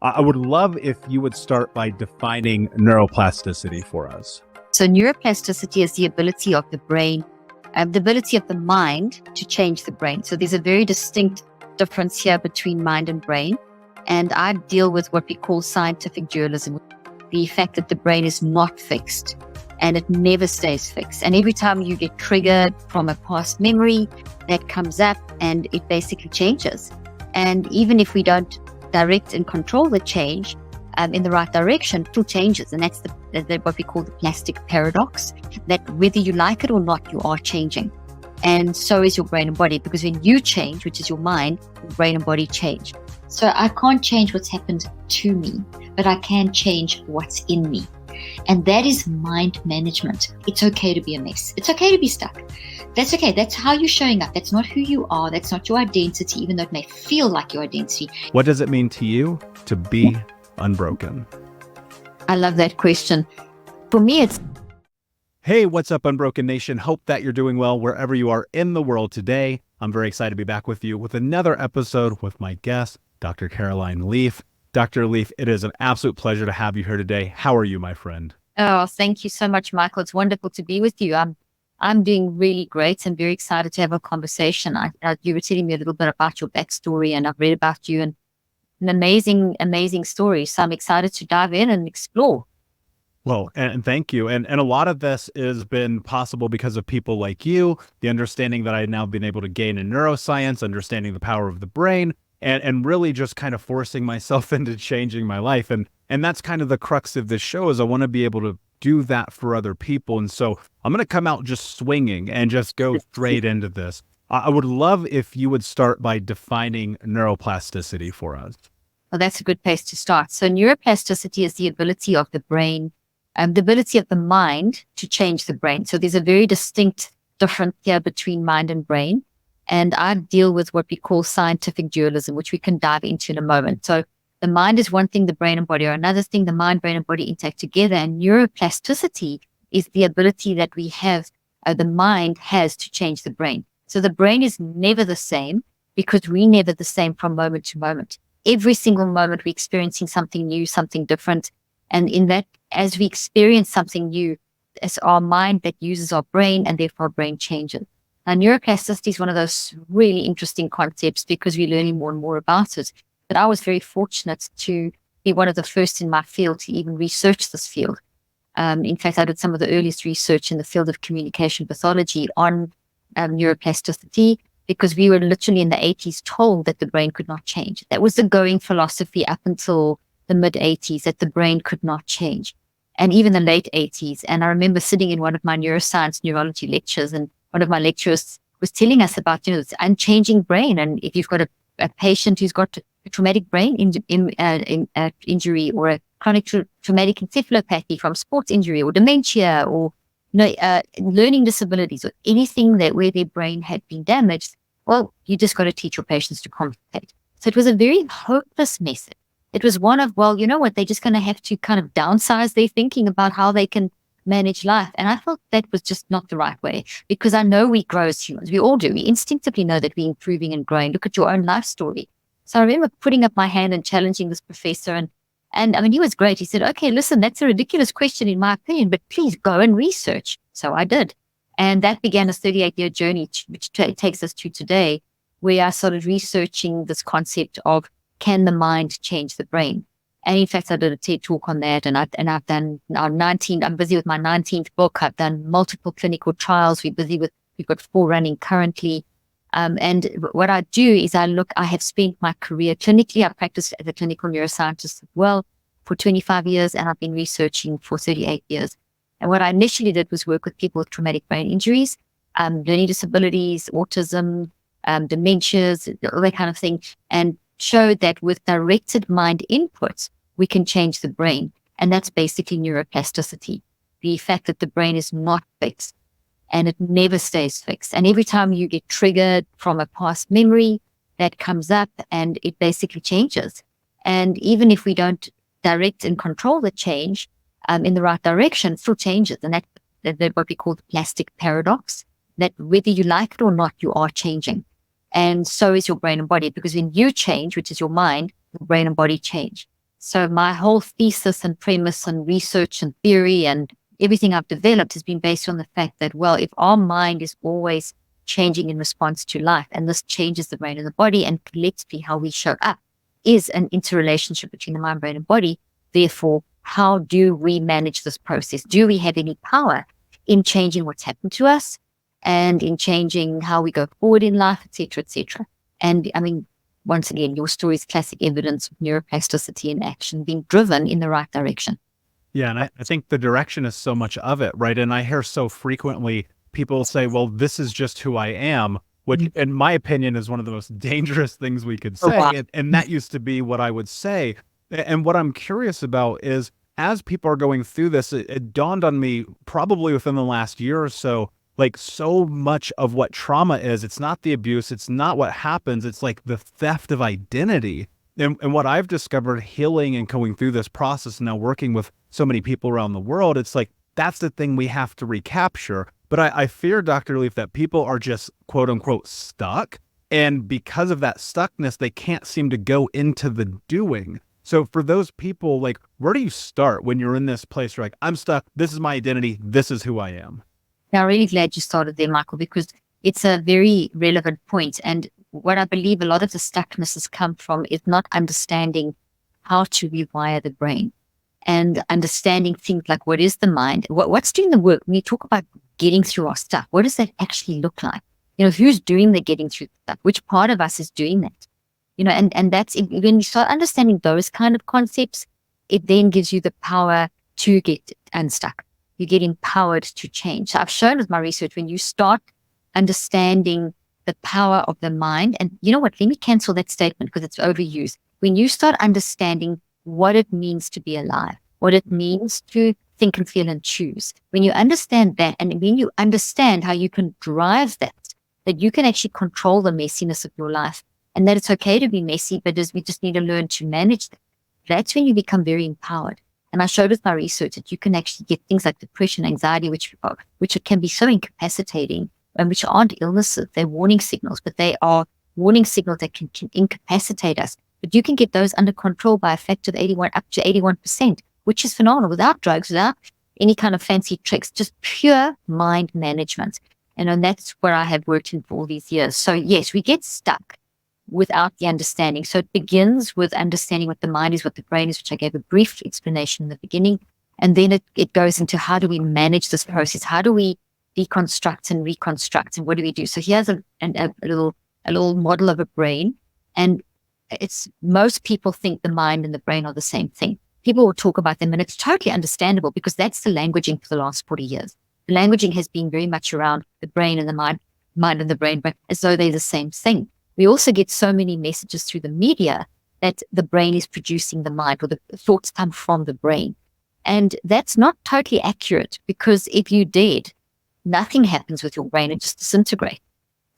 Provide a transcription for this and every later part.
I would love if you would start by defining neuroplasticity for us. So neuroplasticity is the ability of the brain, the ability of the mind to change the brain. So there's a very distinct difference here between mind and brain. And I deal with what we call scientific dualism, the fact that the brain is not fixed and it never stays fixed. And every time you get triggered from a past memory, that comes up and it basically changes. And even if we don't direct and control the change in the right direction, it still changes. And that's what we call the plastic paradox, that whether you like it or not, you are changing. And so is your brain and body, because when you change, which is your mind, your brain and body change. So I can't change what's happened to me, but I can change what's in me. And that is mind management. It's okay to be a mess. It's okay to be stuck. That's okay. That's how you're showing up. That's not who you are. That's not your identity, even though it may feel like your identity. What does it mean to you to be unbroken? I love that question. For me, it's... Hey, what's up, Unbroken Nation? Hope that you're doing well wherever you are in the world today. I'm very excited to be back with you with another episode with my guest, Dr. Caroline Leaf. Dr. Leaf, it is an absolute pleasure to have you here today. How are you, my friend? Oh, thank you so much, Michael. It's wonderful to be with you. I'm doing really great and very excited to have a conversation. You were telling me a little bit about your backstory, and I've read about you, and an amazing story. So I'm excited to dive in and explore. Well, and thank you. And a lot of this has been possible because of people like you, the understanding that I've now been able to gain in neuroscience, understanding the power of the brain, and really just kind of forcing myself into changing my life. And that's kind of the crux of this show, is I want to be able to do that for other people. And so I'm going to come out just swinging and just go straight into this. I would love if you would start by defining neuroplasticity for us. Well, that's a good place to start. So neuroplasticity is the ability of the brain, the ability of the mind to change the brain. So there's a very distinct difference here between mind and brain. And I deal with what we call scientific dualism, which we can dive into in a moment. So the mind is one thing, the brain and body are another thing. The mind, brain, and body interact together. And neuroplasticity is the ability that we have, the mind has to change the brain. So the brain is never the same, because we're never the same from moment to moment. Every single moment we're experiencing something new, something different. And in that, as we experience something new, it's our mind that uses our brain, and therefore our brain changes. Now, neuroplasticity is one of those really interesting concepts because we're learning more and more about it. But I was very fortunate to be one of the first in my field to even research this field. In fact, I did some of the earliest research in the field of communication pathology on neuroplasticity, because we were literally in the 80s told that the brain could not change. That was the going philosophy up until the mid 80s, that the brain could not change, and even the late 80s. And I remember sitting in one of my neuroscience neurology lectures, and one of my lecturers was telling us about, this unchanging brain. And if you've got a patient who's got a traumatic brain injury, or a chronic traumatic encephalopathy from sports injury, or dementia, or learning disabilities, or anything where their brain had been damaged, well, you just got to teach your patients to compensate. So it was a very hopeless method. It was one of, well, you know what, they're just going to have to kind of downsize their thinking about how they can manage life. And I felt that was just not the right way, because I know we grow as humans. We all do. We instinctively know that we're improving and growing. Look at your own life story. So I remember putting up my hand and challenging this professor. And I mean, he was great. He said, okay, listen, that's a ridiculous question in my opinion, but please go and research. So I did. And that began a 38-year journey, which takes us to today, where I started researching this concept of, can the mind change the brain? And in fact, I did a TED talk on that. And I've done now I'm busy with my 19th book. I've done multiple clinical trials. We've got 4 running currently. And what I do is I have spent my career clinically. I practiced as a clinical neuroscientist as well for 25 years, and I've been researching for 38 years. And what I initially did was work with people with traumatic brain injuries, learning disabilities, autism, dementias, all that kind of thing, and showed that with directed mind inputs, we can change the brain. And that's basically neuroplasticity, the fact that the brain is not fixed and it never stays fixed. And every time you get triggered from a past memory, that comes up and it basically changes. And even if we don't direct and control the change in the right direction, it still changes. And that's what we call the plastic paradox, that whether you like it or not, you are changing. And so is your brain and body, because when you change, which is your mind, your brain and body change. So my whole thesis and premise and research and theory and everything I've developed has been based on the fact that, well, if our mind is always changing in response to life, and this changes the brain and the body, and collectively how we show up is an interrelationship between the mind, brain, and body. Therefore, how do we manage this process? Do we have any power in changing what's happened to us and in changing how we go forward in life, et cetera, et cetera? And I mean, once again, your story is classic evidence of neuroplasticity in action being driven in the right direction. Yeah, and I think the direction is so much of it, right? And I hear so frequently people say, well, this is just who I am, which in my opinion is one of the most dangerous things we could say. And that used to be what I would say. And what I'm curious about is, as people are going through this, it dawned on me probably within the last year or so, like so much of what trauma is, it's not the abuse, it's not what happens, it's like the theft of identity. And what I've discovered healing and going through this process and now working with so many people around the world, it's like, that's the thing we have to recapture. But I fear, Dr. Leaf, that people are just quote unquote stuck. And because of that stuckness, they can't seem to go into the doing. So for those people, like, where do you start when you're in this place? You're like, I'm stuck. This is my identity. This is who I am. Now, I'm really glad you started there, Michael, because it's a very relevant point. And what I believe a lot of the stuckness has come from is not understanding how to rewire the brain and understanding things like what is the mind, what's doing the work. When you talk about getting through our stuff, what does that actually look like? You know, who's doing the getting through stuff? Which part of us is doing that? You know, and that's when you start understanding those kind of concepts, it then gives you the power to get unstuck. You get empowered to change. So I've shown with my research, when you start understanding the power of the mind, and you know what, let me cancel that statement because it's overused. When you start understanding what it means to be alive, what it means to think and feel and choose, when you understand that, and when you understand how you can drive that you can actually control the messiness of your life, and that it's okay to be messy, but we just need to learn to manage that. That's when you become very empowered. And I showed with my research that you can actually get things like depression, anxiety, which can be so incapacitating, and which aren't illnesses. They're warning signals, but they are warning signals that can incapacitate us. But you can get those under control by a factor of 81, up to 81%, which is phenomenal, without drugs, without any kind of fancy tricks, just pure mind management. And that's where I have worked in for all these years. So yes, we get stuck without the understanding. So it begins with understanding what the mind is, what the brain is, which I gave a brief explanation in the beginning. And then it goes into how do we manage this process? How do we deconstruct and reconstruct? And what do we do? So here's a little model of a brain. And most people think the mind and the brain are the same thing. People will talk about them, and it's totally understandable because that's the languaging for the last 40 years. The languaging has been very much around the brain and the mind and the brain, but as though they're the same thing. We also get so many messages through the media that the brain is producing the mind, or the thoughts come from the brain. And that's not totally accurate, because if you're dead, nothing happens with your brain, it just disintegrates.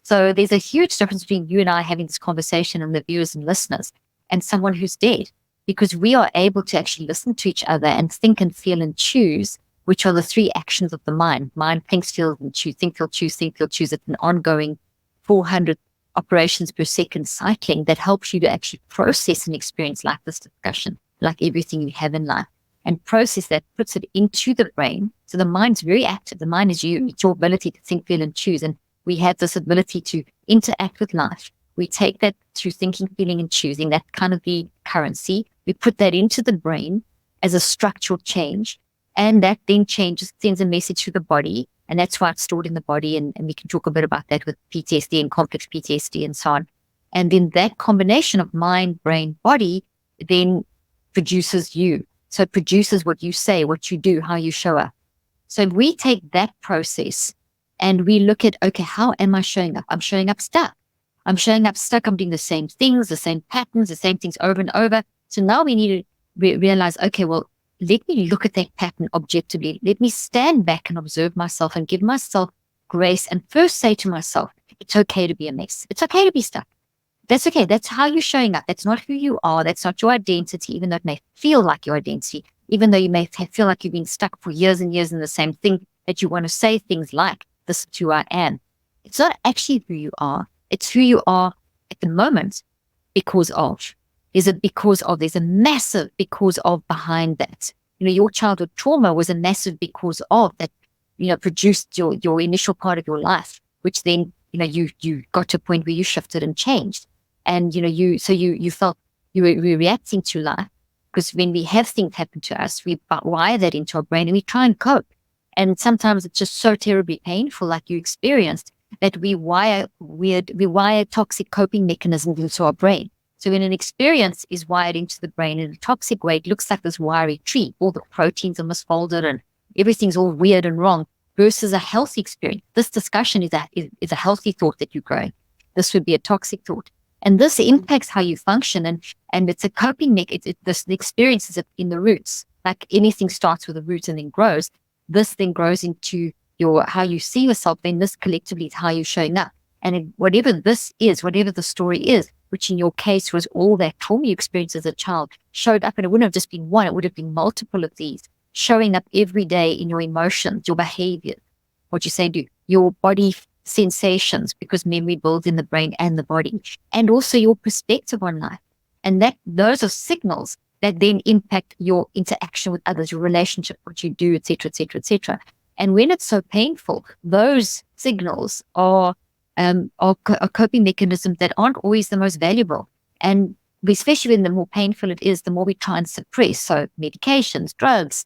So there's a huge difference between you and I having this conversation and the viewers and listeners and someone who's dead, because we are able to actually listen to each other and think and feel and choose, which are the three actions of the mind. Mind thinks, feels, and choose. Think, feel, choose, think, feel, choose. It's an ongoing 400 operations per second cycling that helps you to actually process and experience like this discussion, like everything you have in life, and process that, puts it into the brain. So the mind's very active. The mind is you. It's your ability to think, feel, and choose. And we have this ability to interact with life. We take that through thinking, feeling, and choosing. That kind of the currency. We put that into the brain as a structural change. And that then sends a message to the body. And that's why it's stored in the body. And we can talk a bit about that with PTSD and complex PTSD and so on. And then that combination of mind, brain, body then produces you. So it produces what you say, what you do, how you show up. So if we take that process and we look at, okay, how am I showing up? I'm showing up stuck. I'm showing up stuck. I'm doing the same things, the same patterns, the same things over and over. So now we need to realize, okay, well, let me look at that pattern objectively. Let me stand back and observe myself and give myself grace, and first say to myself, it's okay to be a mess. It's okay to be stuck. That's okay. That's how you're showing up. That's not who you are. That's not your identity, even though it may feel like your identity, even though you may feel like you've been stuck for years and years in the same thing, that you want to say things like, this is who I am. It's not actually who you are. It's who you are at the moment because of. there's a massive because of behind that. Your childhood trauma was a massive because of that, produced your initial part of your life, which then, you got to a point where you shifted and changed. And, you felt you were reacting to life, because when we have things happen to us, we wire that into our brain and we try and cope. And sometimes it's just so terribly painful, like you experienced, that we wire toxic coping mechanisms into our brain. So when an experience is wired into the brain in a toxic way, it looks like this wiry tree. All the proteins are misfolded and everything's all weird and wrong, versus a healthy experience. This discussion is a healthy thought that you're growing. This would be a toxic thought. And this impacts how you function. And it's a coping mechanism. The experience is in the roots. Like anything starts with a root and then grows. This then grows into how you see yourself. Then this collectively is how you're showing up. And whatever this is, whatever the story is, which in your case was all that trauma you experienced as a child, showed up, and it wouldn't have just been one, it would have been multiple of these, showing up every day in your emotions, your behavior, what you say do, your body sensations, because memory builds in the brain and the body, and also your perspective on life. And those are signals that then impact your interaction with others, your relationship, what you do, etc., etc., etc. And when it's so painful, those signals are coping mechanisms that aren't always the most valuable. And especially when the more painful it is, the more we try and suppress. So medications, drugs,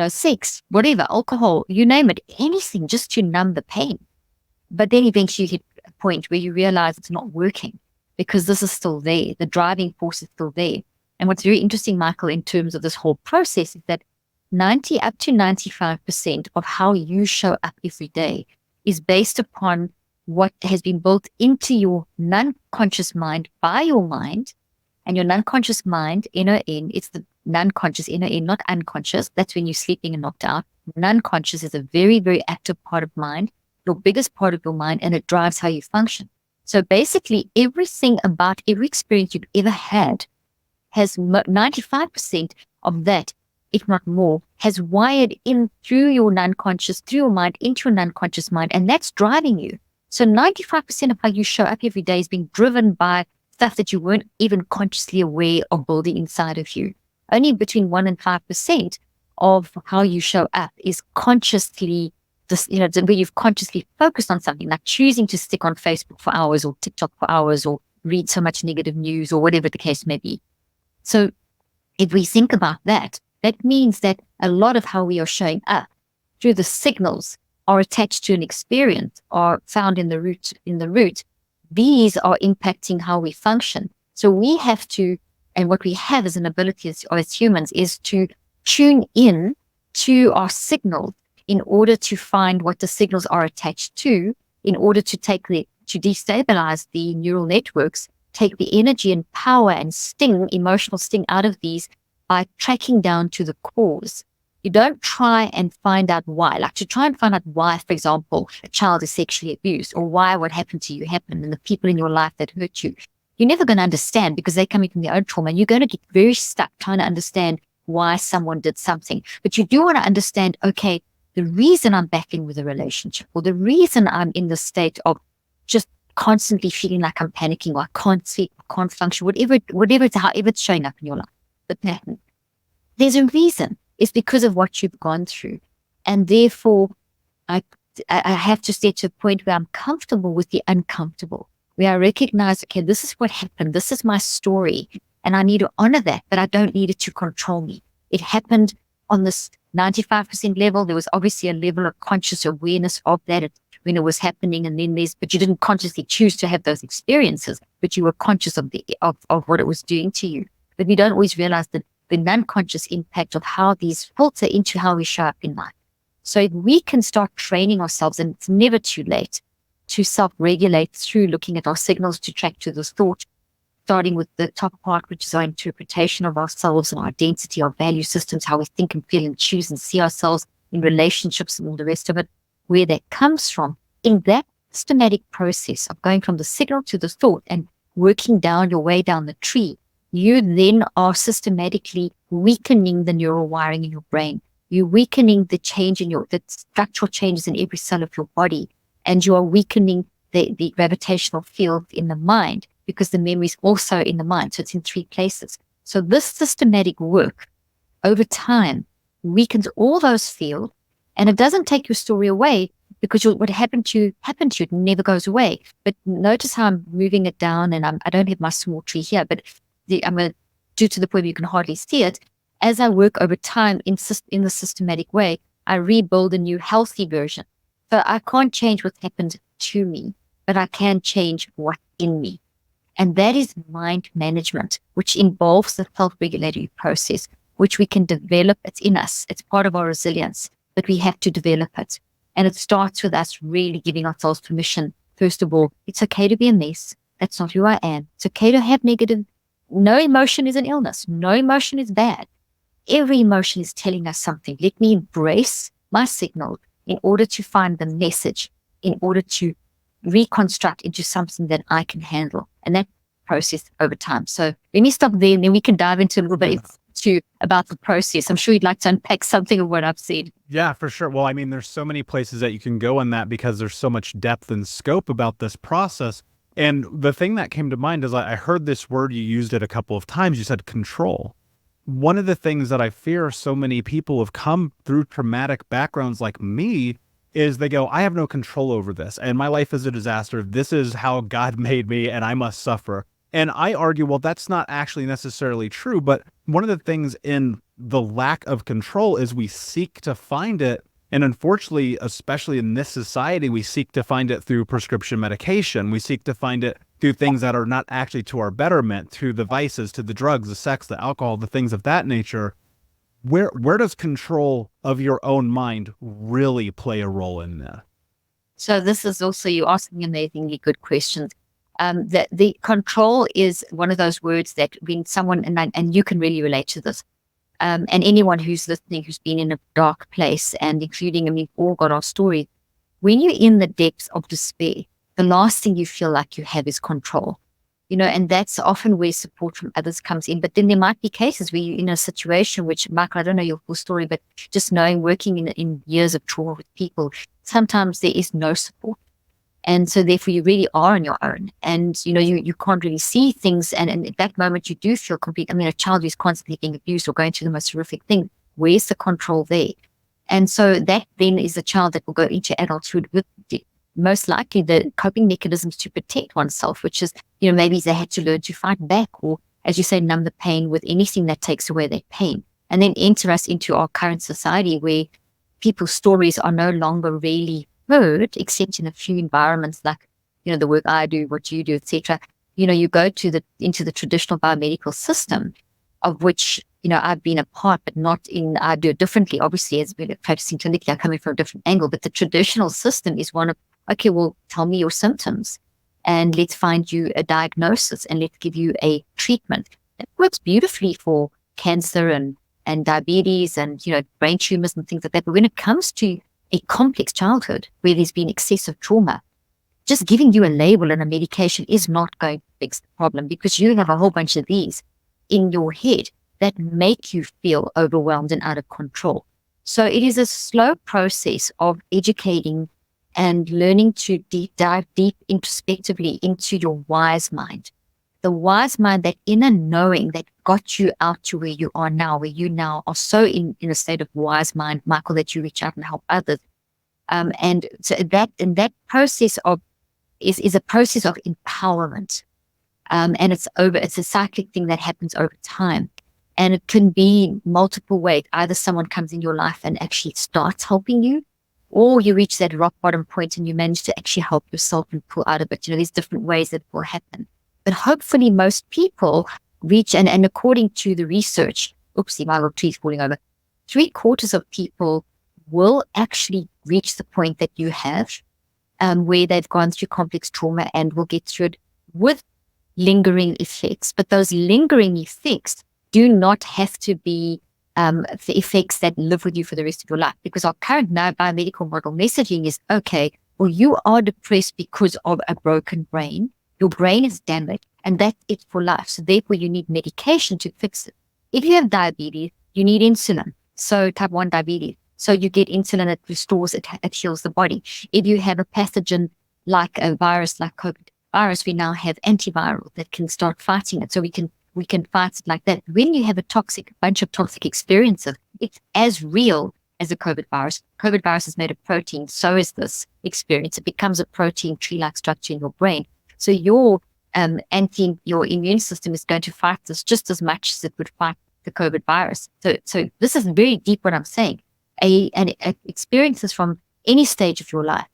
sex, whatever, alcohol, you name it, anything just to numb the pain. But then eventually you hit a point where you realize it's not working, because this is still there. The driving force is still there. And what's very interesting, Michael, in terms of this whole process is that 90 up to 95% of how you show up every day is based upon what has been built into your non-conscious mind by your mind. And your non-conscious mind, N-O-N, it's the non-conscious, N-O-N, not unconscious. That's when you're sleeping and knocked out. Non-conscious is a very, very active part of mind, your biggest part of your mind, and it drives how you function. So basically, everything about every experience you've ever had has 95% of that, if not more, has wired in through your non-conscious, through your mind, into your non-conscious mind, and that's driving you. So 95% of how you show up every day is being driven by stuff that you weren't even consciously aware of building inside of you. Only between 1% and 5% of how you show up is consciously, where you've consciously focused on something, like choosing to stick on Facebook for hours or TikTok for hours or read so much negative news or whatever the case may be. So if we think about that, that means that a lot of how we are showing up through the signals are attached to an experience, are found in the root. These are impacting how we function. So we have to, and what we have as an ability as humans is to tune in to our signals in order to find what the signals are attached to, in order to destabilize the neural networks, take the energy and power and emotional sting out of these by tracking down to the cause. You don't try and find out why. Like to try and find out why, for example, a child is sexually abused, or why what happened to you happened and the people in your life that hurt you. You're never going to understand, because they're coming from their own trauma, and you're going to get very stuck trying to understand why someone did something. But you do want to understand, okay, the reason I'm back in with a relationship, or the reason I'm in the state of just constantly feeling like I'm panicking, or I can't sleep, I can't function, however it's showing up in your life, the pattern. There's a reason. It's because of what you've gone through. And therefore, I have to get to a point where I'm comfortable with the uncomfortable, where I recognize, okay, this is what happened. This is my story. And I need to honor that, but I don't need it to control me. It happened on this 95% level. There was obviously a level of conscious awareness of that when it was happening. And then but you didn't consciously choose to have those experiences, but you were conscious of what it was doing to you. But we don't always realize that the non-conscious impact of how these filter into how we show up in life. So if we can start training ourselves, and it's never too late, to self-regulate through looking at our signals to track to this thought, starting with the top part, which is our interpretation of ourselves and our identity, our value systems, how we think and feel and choose and see ourselves in relationships and all the rest of it, where that comes from. In that systematic process of going from the signal to the thought and working down your way down the tree, you then are systematically weakening the neural wiring in your brain. You're weakening the structural changes in every cell of your body, and you are weakening the gravitational field in the mind, because the memory is also in the mind. So it's in 3 places. So this systematic work over time weakens all those fields, and it doesn't take your story away, because what happened to you, it never goes away. But notice how I'm moving it down, and I don't have my small tree here, but I'm going to do to the point where you can hardly see it. As I work over time in the systematic way, I rebuild a new healthy version. So I can't change what happened to me, but I can change what's in me. And that is mind management, which involves the self-regulatory process, which we can develop. It's in us. It's part of our resilience, but we have to develop it. And it starts with us really giving ourselves permission. First of all, it's okay to be a mess. That's not who I am. It's okay to have negative. No emotion is an illness. No emotion is bad. Every emotion is telling us something. Let me embrace my signal in order to find the message, in order to reconstruct into something that I can handle. And that process over time. So let me stop there, and then we can dive into a little bit about the process. I'm sure you'd like to unpack something of what I've said. Yeah, for sure. Well, I mean, there's so many places that you can go in that, because there's so much depth and scope about this process. And the thing that came to mind is I heard this word, you used it a couple of times. You said control. One of the things that I fear so many people have come through traumatic backgrounds like me is they go, I have no control over this, and my life is a disaster. This is how God made me, and I must suffer. And I argue, well, that's not actually necessarily true. But one of the things in the lack of control is we seek to find it. And unfortunately, especially in this society, we seek to find it through prescription medication. We seek to find it through things that are not actually to our betterment, through the vices, to the drugs, the sex, the alcohol, the things of that nature. Where does control of your own mind really play a role in that? So this is also, you asking amazingly good questions. That the control is one of those words that when someone, and you can really relate to this, and anyone who's listening, who's been in a dark place, and including, I mean, we've all got our story. When you're in the depths of despair, the last thing you feel like you have is control. And that's often where support from others comes in. But then there might be cases where you're in a situation which, Michael, I don't know your full story, but just knowing, working in years of trauma with people, sometimes there is no support. And so therefore you really are on your own, and you can't really see things. And at that moment you do feel complete. I mean, a child who's constantly being abused or going through the most horrific thing, where's the control there? And so that then is a child that will go into adulthood with most likely the coping mechanisms to protect oneself, which is, maybe they had to learn to fight back, or, as you say, numb the pain with anything that takes away their pain, and then enter us into our current society where people's stories are no longer really heard, except in a few environments like, the work I do, what you do, etc. You go into the traditional biomedical system, of which, I've been a part, but not in, I do it differently. Obviously, as we're practicing clinically, I'm coming from a different angle, but the traditional system is one of, okay, well, tell me your symptoms, and let's find you a diagnosis, and let's give you a treatment. It works beautifully for cancer and diabetes and, brain tumors and things like that. But when it comes to a complex childhood where there's been excessive trauma, just giving you a label and a medication is not going to fix the problem, because you have a whole bunch of these in your head that make you feel overwhelmed and out of control. So it is a slow process of educating and learning to dive deep introspectively into your wise mind. The wise mind, that inner knowing that got you out to where you are now, where you now are so in a state of wise mind, Michael, that you reach out and help others. And so that process is a process of empowerment. And it's a cyclic thing that happens over time. And it can be multiple ways. Either someone comes in your life and actually starts helping you, or you reach that rock bottom point and you manage to actually help yourself and pull out of it. There's different ways that will happen. But hopefully most people reach, and according to the research, oopsie, my little tree's falling over, 3/4 of people will actually reach the point that you have, where they've gone through complex trauma and will get through it with lingering effects. But those lingering effects do not have to be the effects that live with you for the rest of your life, because our current now biomedical model messaging is, okay, well, you are depressed because of a broken brain. Your brain is damaged, and that's it for life. So therefore, you need medication to fix it. If you have diabetes, you need insulin. So type 1 diabetes. So you get insulin, it restores, it heals the body. If you have a pathogen like a virus like COVID, virus, we now have antiviral that can start fighting it. So we can fight it like that. When you have a bunch of toxic experiences, it's as real as a COVID virus. COVID virus is made of protein. So is this experience. It becomes a protein tree-like structure in your brain. So your immune system is going to fight this just as much as it would fight the COVID virus. So this is very deep what I'm saying. Experiences from any stage of your life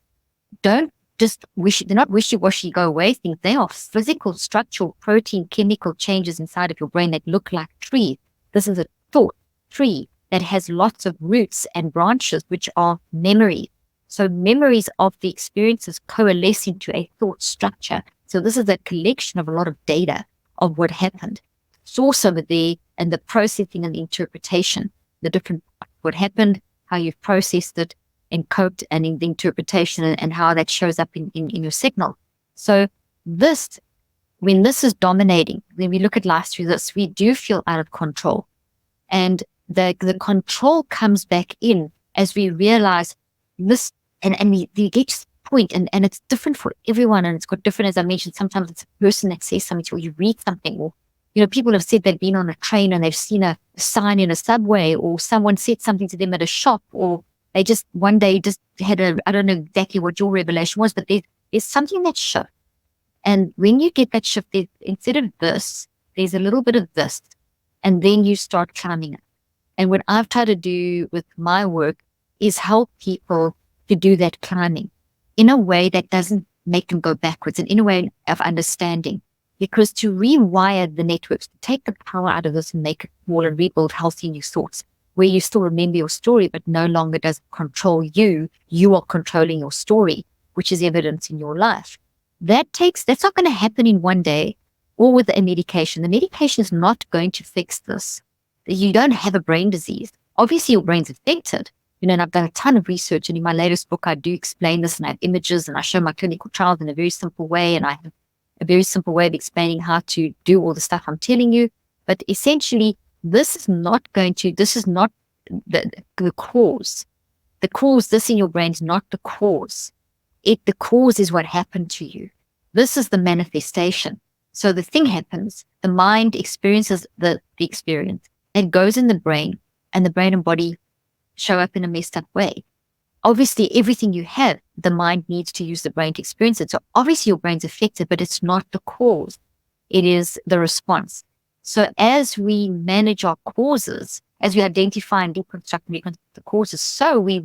don't just they're not wishy-washy, go away things. They are physical, structural, protein, chemical changes inside of your brain that look like trees. This is a thought tree that has lots of roots and branches, which are memories. So memories of the experiences coalesce into a thought structure. So this is a collection of a lot of data of what happened. Source over there and the processing and the interpretation, the different what happened, how you've processed it and coped, and in the interpretation and how that shows up in your signal. So when this is dominating, when we look at life through this, we do feel out of control. And the control comes back in as we realize this, and we get to the point, and it's different for everyone, and it's got different, as I mentioned, sometimes it's a person that says something to you, or you read something, or people have said they've been on a train and they've seen a sign in a subway, or someone said something to them at a shop, or they just one day just had I don't know exactly what your revelation was, but there's something that shift. And when you get that shift, instead of this, there's a little bit of this, and then you start climbing it. And what I've tried to do with my work is help people to do that climbing in a way that doesn't make them go backwards, and in a way of understanding. Because to rewire the networks, to take the power out of this and make it more and rebuild healthy new thoughts, where you still remember your story, but no longer does it control you. You are controlling your story, which is evidence in your life. That's not going to happen in one day or with a medication. The medication is not going to fix this. You don't have a brain disease. Obviously, your brain's affected. And I've done a ton of research, and in my latest book, I do explain this, and I have images, and I show my clinical trials in a very simple way, and I have a very simple way of explaining how to do all the stuff I'm telling you. But essentially, this is not the cause. The cause, this in your brain is not the cause. The cause is what happened to you. This is the manifestation. So the thing happens, the mind experiences the experience. It goes in the brain, and the brain and body show up in a messed up way. Obviously, everything you have, the mind needs to use the brain to experience it. So obviously your brain's affected, but it's not the cause. It is the response. So as we manage our causes, as we identify and deconstruct the causes, so we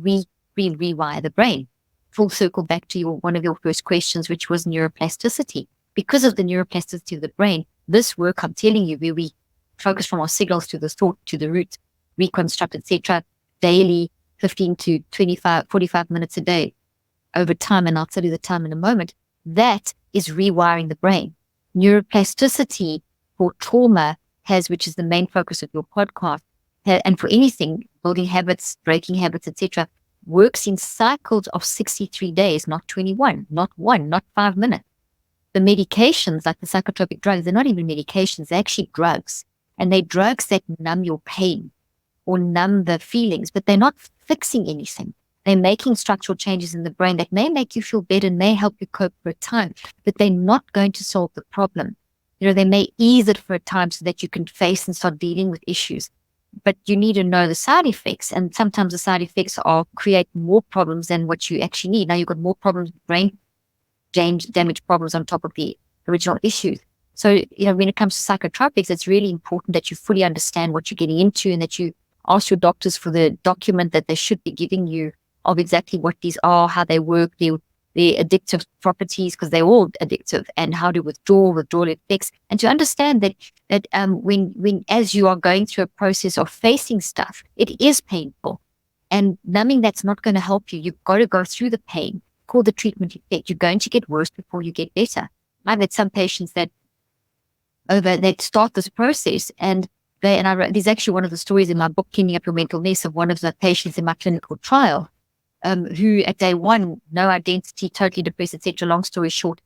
rewire the brain. Full circle back to one of your first questions, which was neuroplasticity. Because of the neuroplasticity of the brain, this work I'm telling you, where we focus from our signals to the thought, to the root, reconstruct, etc., daily, 15 to 25, 45 minutes a day over time, and I'll tell you the time in a moment, that is rewiring the brain. Neuroplasticity for trauma which is the main focus of your podcast, and for anything, building habits, breaking habits, etc., works in cycles of 63 days, not 21, not 1, not 5 minutes. The medications, like the psychotropic drugs, they're not even medications, they're actually drugs. And they're drugs that numb your pain or numb the feelings, but they're not fixing anything. They're making structural changes in the brain that may make you feel better and may help you cope for a time, but they're not going to solve the problem. They may ease it for a time so that you can face and start dealing with issues. But you need to know the side effects, and sometimes the side effects create more problems than what you actually need. Now you've got more problems, brain damage problems on top of the original issues. So, when it comes to psychotropics, it's really important that you fully understand what you're getting into, and that you ask your doctors for the document that they should be giving you of exactly what these are, how they work, the addictive properties, because they're all addictive, and how to withdrawal effects, and to understand that when as you are going through a process of facing stuff, it is painful, and numbing that's not going to help you. You've got to go through the pain, called the treatment effect. You're going to get worse before you get better. I've had some patients that start this process, and I wrote, there's actually one of the stories in my book, Cleaning Up Your Mental Mess, of one of the patients in my clinical trial, who at day 1, no identity, totally depressed, etc. Long story short,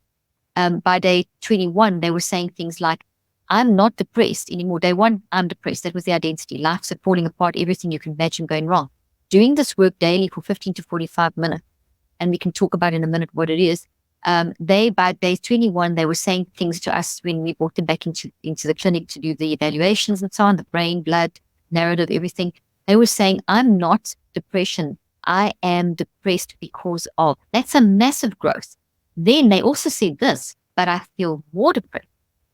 by day 21, they were saying things like, I'm not depressed anymore. Day 1, I'm depressed. That was the identity. Life's falling apart, everything you can imagine going wrong. Doing this work daily for 15 to 45 minutes, and we can talk about in a minute what it is, They, by day 21, they were saying things to us when we brought them back into the clinic to do the evaluations and so on, the brain, blood, narrative, everything. They were saying, I'm not depression. I am depressed because of. That's a massive growth. Then they also said this, but I feel more depressed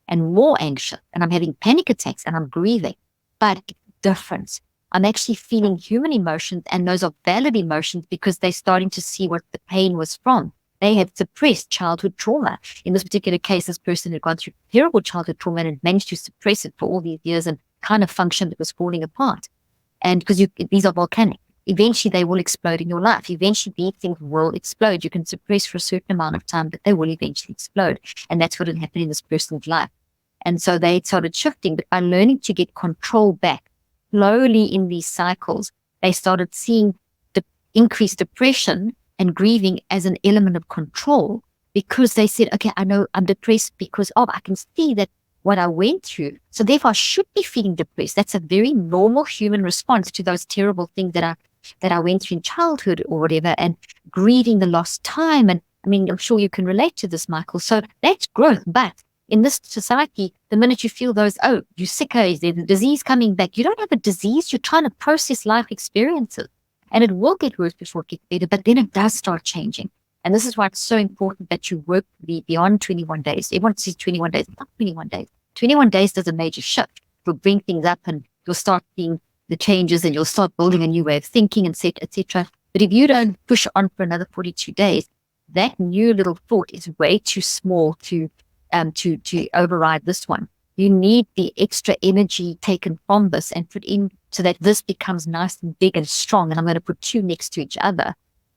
and more anxious, and I'm having panic attacks and I'm grieving. But it's different. I'm actually feeling human emotions, and those are valid emotions because they're starting to see what the pain was from. They had suppressed childhood trauma. In this particular case, this person had gone through terrible childhood trauma and had managed to suppress it for all these years and kind of functioned, it was falling apart. And because these are volcanic, eventually they will explode in your life. Eventually these things will explode. You can suppress for a certain amount of time, but they will eventually explode. And that's what had happened in this person's life. And so they started shifting, but by learning to get control back slowly in these cycles, they started seeing the increased depression and grieving as an element of control, because they said, okay, I know I'm depressed because of, I can see that what I went through. So therefore I should be feeling depressed. That's a very normal human response to those terrible things that I went through in childhood or whatever, and grieving the lost time. And I mean, I'm sure you can relate to this, Michael. So that's growth. But in this society, the minute you feel those, oh, you're sicker, is there the disease coming back? You don't have a disease. You're trying to process life experiences. And it will get worse before it gets better, but then it does start changing. And this is why it's so important that you work beyond 21 days. Everyone says 21 days, not 21 days. 21 days does a major shift. You'll bring things up and you'll start seeing the changes and you'll start building a new way of thinking, et cetera. But if you don't push on for another 42 days, that new little thought is way too small to override this one. You need the extra energy taken from this and put in so that this becomes nice and big and strong. And I'm going to put two next to each other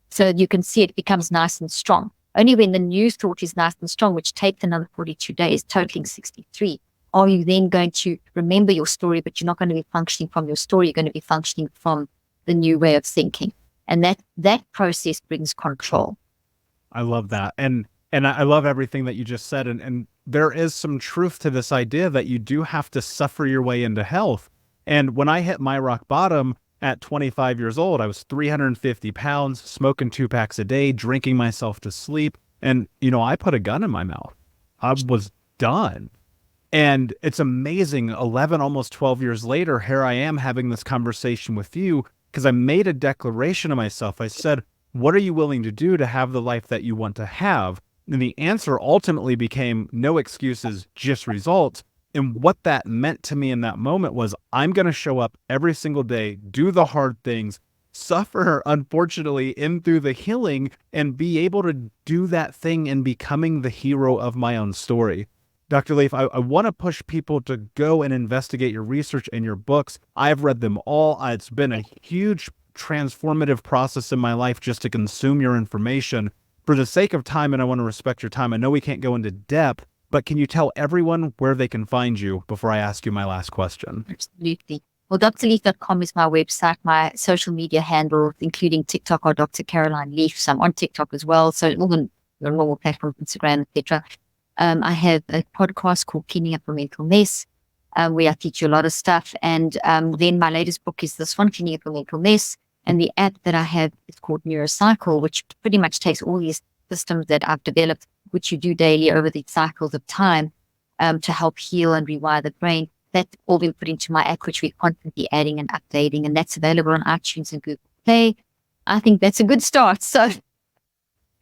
so you can see it becomes nice and strong. Only when the new thought is nice and strong, which takes another 42 days, totaling 63, are you then going to remember your story, but you're not going to be functioning from your story. You're going to be functioning from the new way of thinking. And that process brings control. I love that. And I love everything that you just said. And there is some truth to this idea that you do have to suffer your way into health. And when I hit my rock bottom at 25 years old, I was 350 pounds, smoking 2 packs a day, drinking myself to sleep. And, I put a gun in my mouth. I was done. And it's amazing. 11, almost 12 years later, here I am having this conversation with you because I made a declaration to myself. I said, what are you willing to do to have the life that you want to have? And the answer ultimately became no excuses, just results. And what that meant to me in that moment was I'm going to show up every single day, do the hard things, suffer, unfortunately, in through the healing, and be able to do that thing in becoming the hero of my own story. Dr. Leaf, I want to push people to go and investigate your research and your books. I've read them all. It's been a huge transformative process in my life just to consume your information. For the sake of time, and I want to respect your time, I know we can't go into depth, but can you tell everyone where they can find you before I ask you my last question? Absolutely. Well, drleaf.com is my website. My social media handle, including TikTok, or Dr. Caroline Leaf. So I'm on TikTok as well. So all the normal platforms, Instagram, etc. I have a podcast called Cleaning Up a Mental Mess, where I teach you a lot of stuff. And then my latest book is this one, Cleaning Up a Mental Mess. And the app that I have is called Neurocycle, which pretty much takes all these systems that I've developed, which you do daily over the cycles of time, to help heal and rewire the brain. That's all been put into my app, which we're constantly adding and updating. And that's available on iTunes and Google Play. I think that's a good start. So,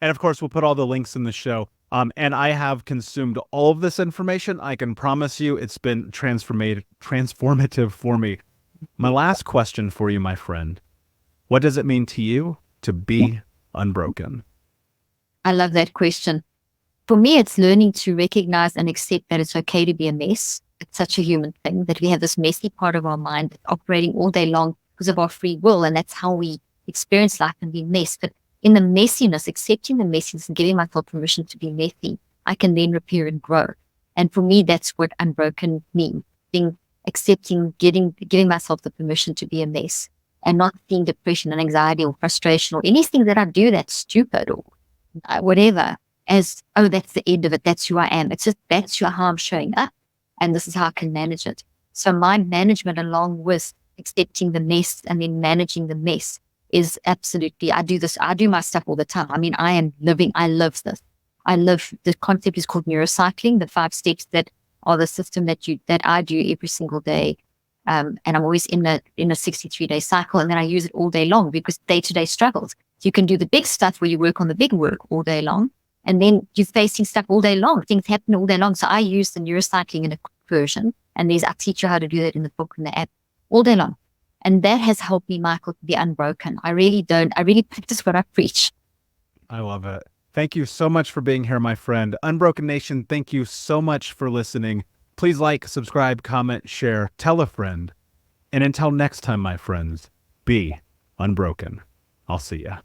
and of course, we'll put all the links in the show. And I have consumed all of this information. I can promise you it's been transformative for me. My last question for you, my friend. What does it mean to you to be unbroken? I love that question. For me, it's learning to recognize and accept that it's okay to be a mess. It's such a human thing that we have this messy part of our mind that's operating all day long because of our free will. And that's how we experience life and be mess. But in the messiness, accepting the messiness and giving myself permission to be messy, I can then repair and grow. And for me, that's what unbroken means. Accepting, giving myself the permission to be a mess, and not seeing depression and anxiety or frustration or anything that I do that's stupid or whatever as, oh, that's the end of it. That's who I am. It's just, that's how I'm showing up. And this is how I can manage it. So my management, along with accepting the mess and then managing the mess, is absolutely, I do my stuff all the time. I mean, I live this. I live, the concept is called neurocycling, the 5 steps that are the system that I do every single day. And I'm always in a 63-day cycle, and then I use it all day long because day-to-day struggles. You can do the big stuff where you work on the big work all day long, and then you're facing stuff all day long. Things happen all day long. So I use the neurocycling in a quick version, and I teach you how to do that in the book and the app all day long. And that has helped me, Michael, to be unbroken. I really practice what I preach. I love it. Thank you so much for being here, my friend. Unbroken Nation, thank you so much for listening. Please like, subscribe, comment, share, tell a friend. And until next time, my friends, be unbroken. I'll see ya.